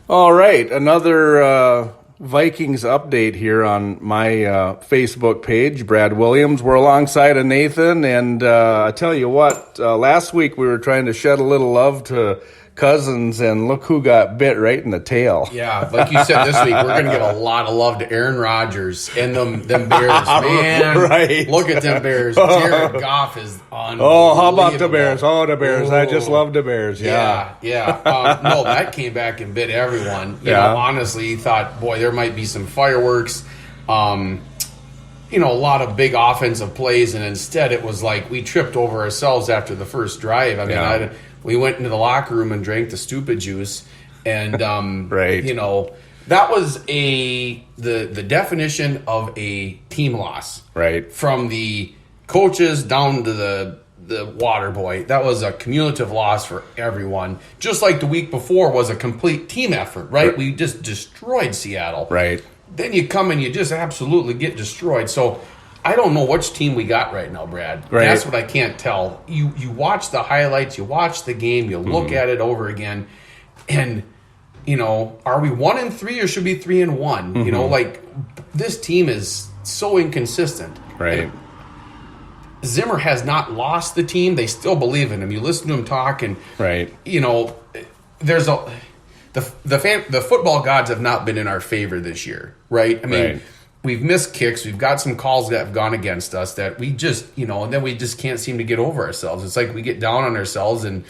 All right, another Vikings update here on my Facebook page, Brad Williams. We're alongside of Nathan, and I tell you what, last week we were trying to shed a little love to Cousins, and look who got bit right in the tail. Yeah, like you said, this week we're going to give a lot of love to Aaron Rodgers and them Bears. Man, Right. Look at them Bears. Jared Goff is on. Oh, how about the Bears? Oh, the Bears. I just love the Bears. Yeah. No, that came back and bit everyone. You know, honestly, you thought, boy, there might be some fireworks. A lot of big offensive plays, and instead it was like we tripped over ourselves after the first drive. I mean, we went into the locker room and drank the stupid juice, and Right. that was the definition of a team loss. Right. From the coaches down to the water boy. That was a cumulative loss for everyone. Just like the week before was a complete team effort, right? We just destroyed Seattle. Right. Then you come and you just absolutely get destroyed. So I don't know which team we got right now, Brad. Right. That's what I can't tell. You watch the highlights, you watch the game, you look at it over again, and are we 1-3 or should we be 3-1? This team is so inconsistent. Right. And Zimmer has not lost the team. They still believe in him. You listen to him talk, and Right. there's the football gods have not been in our favor this year, right? I mean, Right. we've missed kicks. We've got some calls that have gone against us that we just, and then we just can't seem to get over ourselves. It's like we get down on ourselves and,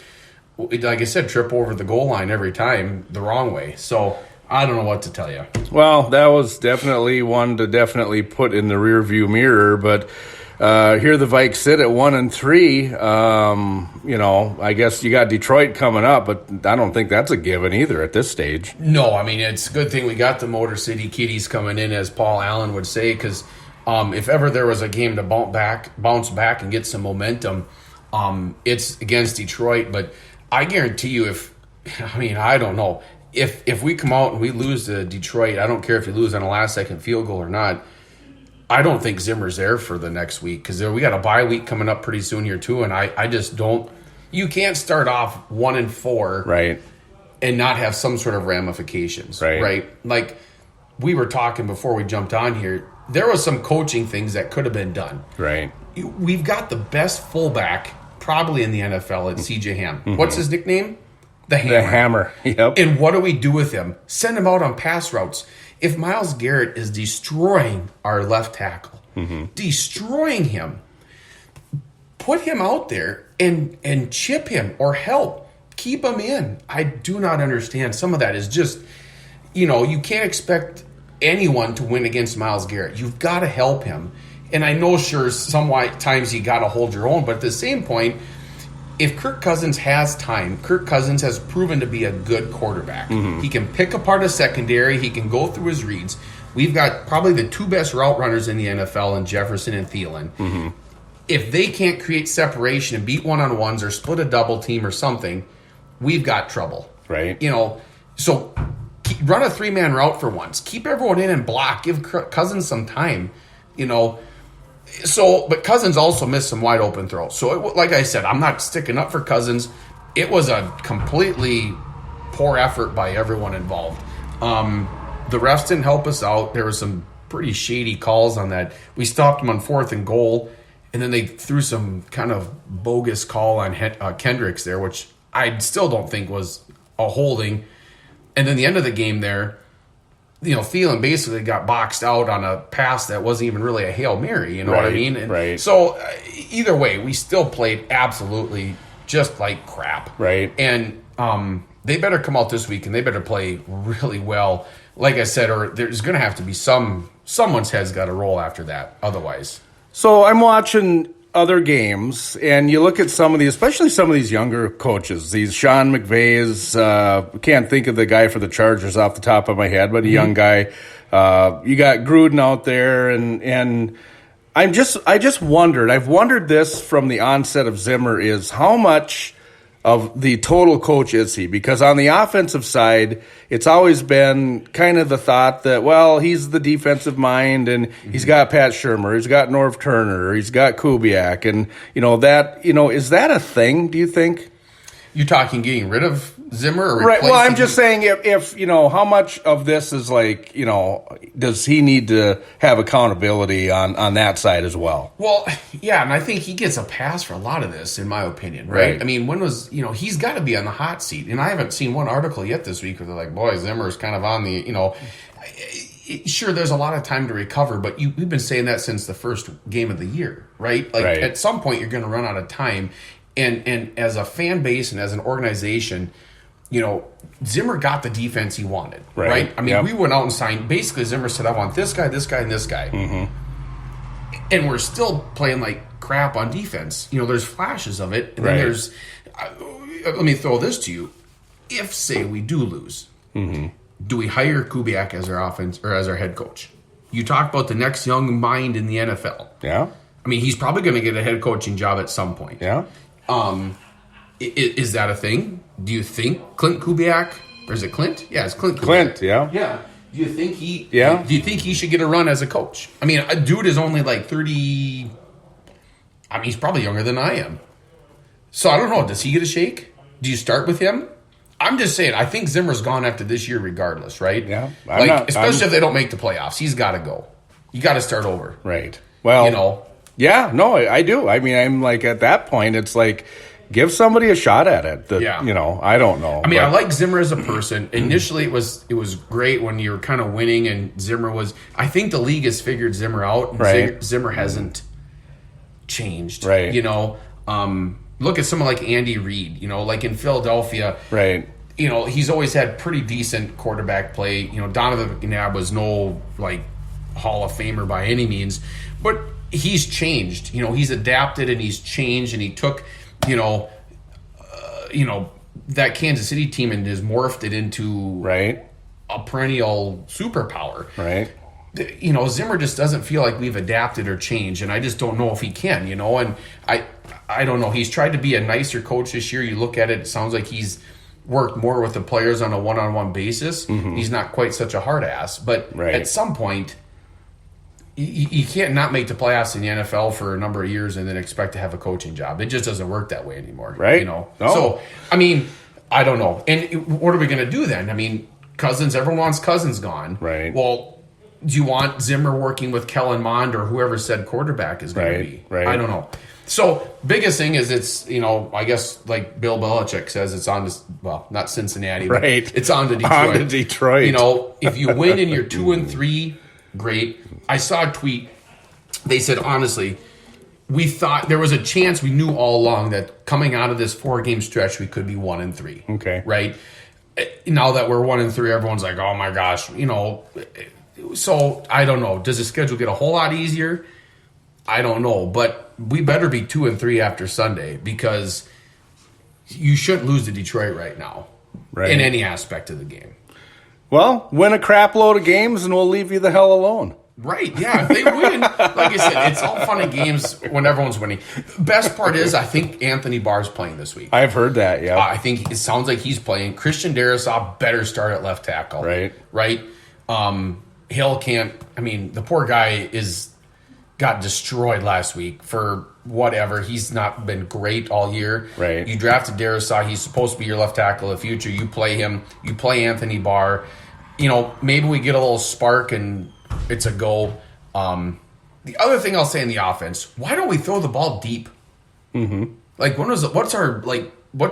like I said, trip over the goal line every time the wrong way. So I don't know what to tell you. Well, that was definitely one to definitely put in the rearview mirror, but here the Vikes sit at 1-3. I guess you got Detroit coming up, but I don't think that's a given either at this stage. No, I mean, it's a good thing we got the Motor City Kitties coming in, as Paul Allen would say, because if ever there was a game to bounce back and get some momentum, it's against Detroit. But I guarantee you, I don't know. If we come out and we lose to Detroit, I don't care if you lose on a last-second field goal or not, I don't think Zimmer's there for the next week because we got a bye week coming up pretty soon here too, and I just don't. You can't start off 1-4, Right. and not have some sort of ramifications, Right. Like we were talking before we jumped on here, there was some coaching things that could have been done. Right. We've got the best fullback probably in the NFL at C.J. Ham. What's his nickname? The Hammer. The Hammer. Yep. And what do we do with him? Send him out on pass routes. If Myles Garrett is destroying our left tackle, destroying him, put him out there and chip him or help. Keep him in. I do not understand. Some of that is just, you can't expect anyone to win against Myles Garrett. You've got to help him. And I know, sure, sometimes you got to hold your own, but at the same point, if Kirk Cousins has time, Kirk Cousins has proven to be a good quarterback. He can pick apart a secondary. He can go through his reads. We've got probably the two best route runners in the NFL in Jefferson and Thielen. If they can't create separation and beat one-on-ones or split a double team or something, we've got trouble. Right. So run a three-man route for once. Keep everyone in and block. Give Cousins some time, but Cousins also missed some wide open throws. So, like I said, I'm not sticking up for Cousins. It was a completely poor effort by everyone involved. The refs didn't help us out. There were some pretty shady calls on that. We stopped them on 4th and goal, and then they threw some kind of bogus call on Kendricks there, which I still don't think was a holding. And then the end of the game there, Thielen basically got boxed out on a pass that wasn't even really a Hail Mary, what I mean? And right. So either way, we still played absolutely just like crap. Right. And they better come out this week and they better play really well. Like I said, or there's going to have to be someone's head's got to roll after that. Otherwise. So I'm watching other games, and you look at especially some of these younger coaches, these Sean McVays, can't think of the guy for the Chargers off the top of my head, but a young guy. You got Gruden out there, and I just wondered, I've wondered this from the onset of Zimmer, is how much of the total coach is he? Because on the offensive side, it's always been kind of the thought that, well, he's the defensive mind, and he's got Pat Shurmur, he's got Norv Turner, he's got Kubiak, and is that a thing? Do you think? You're talking getting rid of Zimmer or Right. Well, I'm just saying. saying if how much of this is like, does he need to have accountability on that side as well? Well, yeah, and I think he gets a pass for a lot of this, in my opinion, right? I mean, when was, he's got to be on the hot seat. And I haven't seen one article yet this week where they're like, boy, Zimmer's kind of on the, sure, there's a lot of time to recover, but we've been saying that since the first game of the year, right? Like, at some point, you're going to run out of time. And as a fan base and as an organization, Zimmer got the defense he wanted, right? I mean, we went out and signed. Basically, Zimmer said, I want this guy, this guy, and this guy. Mm-hmm. And we're still playing like crap on defense. There's flashes of it. And then there's, let me throw this to you. If, say, we do lose, do we hire Kubiak as our offense or as our head coach? You talk about the next young mind in the NFL. Yeah. I mean, he's probably going to get a head coaching job at some point. Yeah. Is that a thing? Do you think Clint Kubiak, or is it Clint? Yeah, it's Clint Kubiak. Clint, yeah. Yeah. Do you think he? Yeah. Do you think he should get a run as a coach? I mean, a dude is only like 30. I mean, he's probably younger than I am. So I don't know. Does he get a shake? Do you start with him? I'm just saying. I think Zimmer's gone after this year, regardless, right? Yeah. Especially if they don't make the playoffs, he's got to go. You got to start over. Right. Well, Yeah, no, I do. I mean, I'm like at that point, it's like give somebody a shot at it. I don't know. I mean, I like Zimmer as a person. Initially, it was great when you were kind of winning, and Zimmer was. I think the league has figured Zimmer out, and Zimmer hasn't changed. Right. Look at someone like Andy Reid. Like in Philadelphia. Right. He's always had pretty decent quarterback play. Donovan McNabb was no like Hall of Famer by any means, but he's changed. He's adapted and he's changed, and he took, that Kansas City team and has morphed it into a perennial superpower. Right. Zimmer just doesn't feel like we've adapted or changed, and I just don't know if he can. And I don't know. He's tried to be a nicer coach this year. You look at it, it sounds like he's worked more with the players on a one-on-one basis. Mm-hmm. He's not quite such a hard ass, but at some point, you can't not make the playoffs in the NFL for a number of years and then expect to have a coaching job. It just doesn't work that way anymore. Right. No. So, I mean, I don't know. And what are we going to do then? I mean, everyone wants Cousins gone. Right. Well, do you want Zimmer working with Kellen Mond or whoever said quarterback is going to be? Right. I don't know. So, biggest thing is it's, I guess like Bill Belichick says, it's on to, not Cincinnati, but it's on to Detroit. On to Detroit. If you win and you're 2-3, great. I saw a tweet. They said, honestly, we thought there was a chance, we knew all along that coming out of this 4-game stretch, we could be 1-3. Okay. Right? Now that we're 1-3, everyone's like, oh my gosh, So, I don't know. Does the schedule get a whole lot easier? I don't know. But we better be 2-3 after Sunday because you shouldn't lose to Detroit right now in any aspect of the game. Well, win a crap load of games and we'll leave you the hell alone. Right, yeah. If they win, like I said, it's all fun and games when everyone's winning. Best part is I think Anthony Barr's playing this week. I've heard that, yeah. I think it sounds like he's playing. Christian Darrisaw better start at left tackle. Right? Hill can't, the poor guy got destroyed last week for whatever. He's not been great all year. Right. You drafted Darrisaw. He's supposed to be your left tackle of the future. You play him. You play Anthony Barr. Maybe we get a little spark and it's a go. The other thing I'll say in the offense, why don't we throw the ball deep? Mm-hmm. Like, what's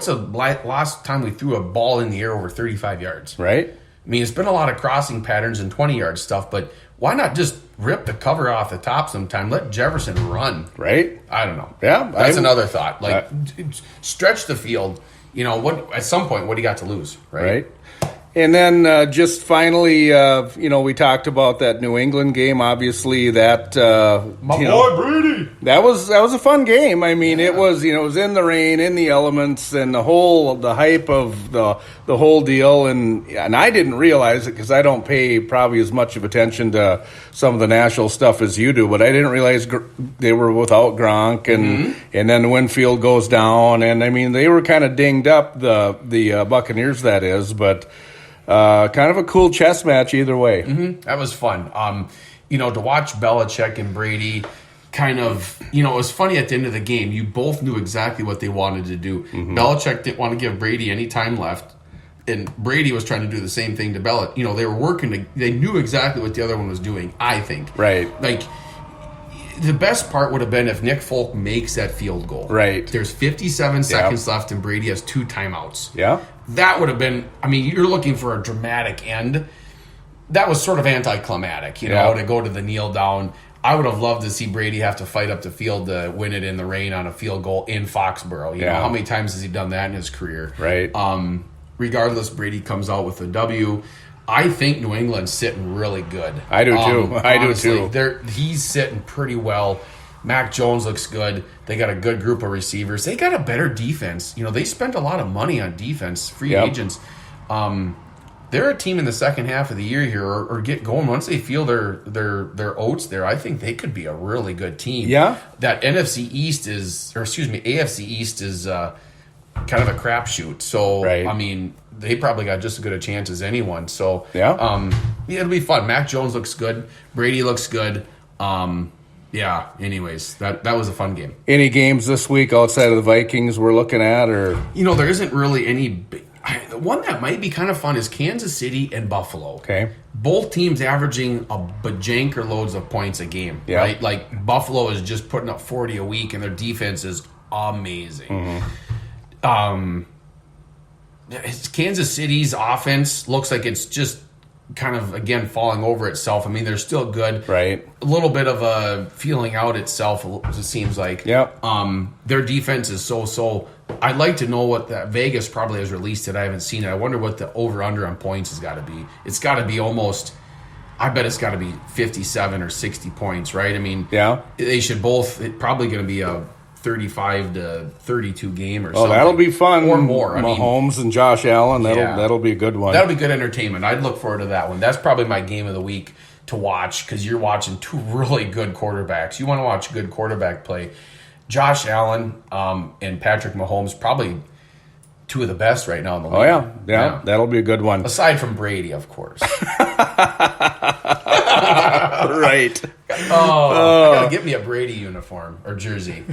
the last time we threw a ball in the air over 35 yards? Right. It's been a lot of crossing patterns and 20-yard stuff, but why not just rip the cover off the top sometime? Let Jefferson run. Right. I don't know. Yeah. That's another thought. Stretch the field. At some point, what do you got to lose? Right. And then just finally, we talked about that New England game. Obviously, that boy Brady. That was a fun game. It was it was in the rain, in the elements, and the hype of the whole deal. And I didn't realize it because I don't pay probably as much of attention to some of the national stuff as you do. But I didn't realize they were without Gronk, and then Winfield goes down, and they were kind of dinged up the Buccaneers, that is, but. Kind of a cool chess match either way. Mm-hmm. That was fun. To watch Belichick and Brady kind of, it was funny at the end of the game. You both knew exactly what they wanted to do. Belichick didn't want to give Brady any time left, and Brady was trying to do the same thing to Belichick. They were working. They knew exactly what the other one was doing, I think. Right. Like, the best part would have been if Nick Folk makes that field goal. Right. There's 57 seconds left, and Brady has 2 timeouts. Yeah. That would have been, you're looking for a dramatic end. That was sort of anticlimactic, to go to the kneel down. I would have loved to see Brady have to fight up the field to win it in the rain on a field goal in Foxborough. You know, how many times has he done that in his career? Right. Regardless, Brady comes out with a W. I think New England's sitting really good. I do too. Honestly, he's sitting pretty well. Mac Jones looks good. They got a good group of receivers. They got a better defense. They spent a lot of money on defense, free agents. They're a team in the second half of the year here, or get going once they feel their oats there. I think they could be a really good team. Yeah, that AFC East is kind of a crapshoot. So they probably got just as good a chance as anyone. So it'll be fun. Mac Jones looks good. Brady looks good. Anyways, that was a fun game. Any games this week outside of the Vikings we're looking at, or there isn't really any. The one that might be kind of fun is Kansas City and Buffalo. Okay. Both teams averaging a bajanker loads of points a game. Yeah. Right? Like, Buffalo is just putting up 40 a week, and their defense is amazing. Kansas City's offense looks like it's just kind of, again, falling over itself. They're still good. Right. A little bit of a feeling out itself, it seems like. Yep. Their defense is so. I'd like to know what that Vegas probably has released it. I haven't seen it. I wonder what the over-under on points has got to be. It's got to be almost, I bet it's got to be 57 or 60 points, right? They should both, it's probably going to be a 35 to 32 game or something. Oh, that'll be fun. Or more. Mahomes and Josh Allen, that'll be a good one. That'll be good entertainment. I'd look forward to that one. That's probably my game of the week to watch, because you're watching 2 really good quarterbacks. You want to watch good quarterback play. Josh Allen and Patrick Mahomes, probably 2 of the best right now in the league. Oh, yeah. That'll be a good one. Aside from Brady, of course. Right. I got to get me a Brady uniform or jersey.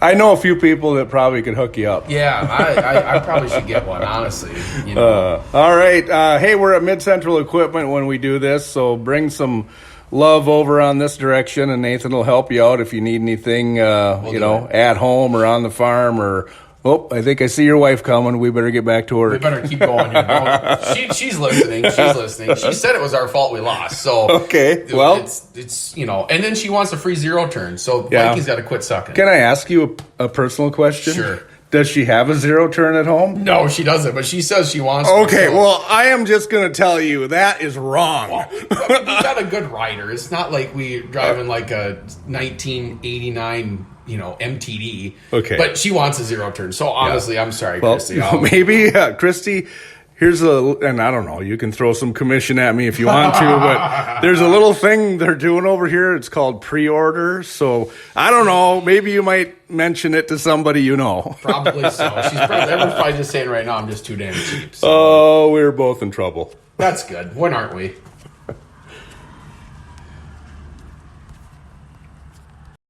I know a few people that probably could hook you up. Yeah, I probably should get one, honestly. All right. Hey, we're at Mid-Central Equipment when we do this, so bring some love over on this direction, and Nathan will help you out if you need anything, at home or on the farm or... Oh, I think I see your wife coming. We better get back to her. We better keep going here. She's listening. She said it was our fault we lost. So okay, well, it's and then she wants a free 0 turn. So Vikings got to quit sucking. Can I ask you a personal question? Sure. Does she have a 0 turn at home? No, she doesn't, but she says she wants to. Okay, well, I am just going to tell you that is wrong. Well, we got a good rider. It's not like we're driving like a 1989 MTD. Okay. But she wants a 0 turn. So honestly, I'm sorry, Christy. Maybe, Christy, and I don't know, you can throw some commission at me if you want to, but there's a little thing they're doing over here. It's called pre-order. So I don't know, maybe you might mention it to somebody you know. Probably so. Everyone's probably just saying right now, I'm just too damn cheap. So. Oh, we're both in trouble. That's good. When aren't we?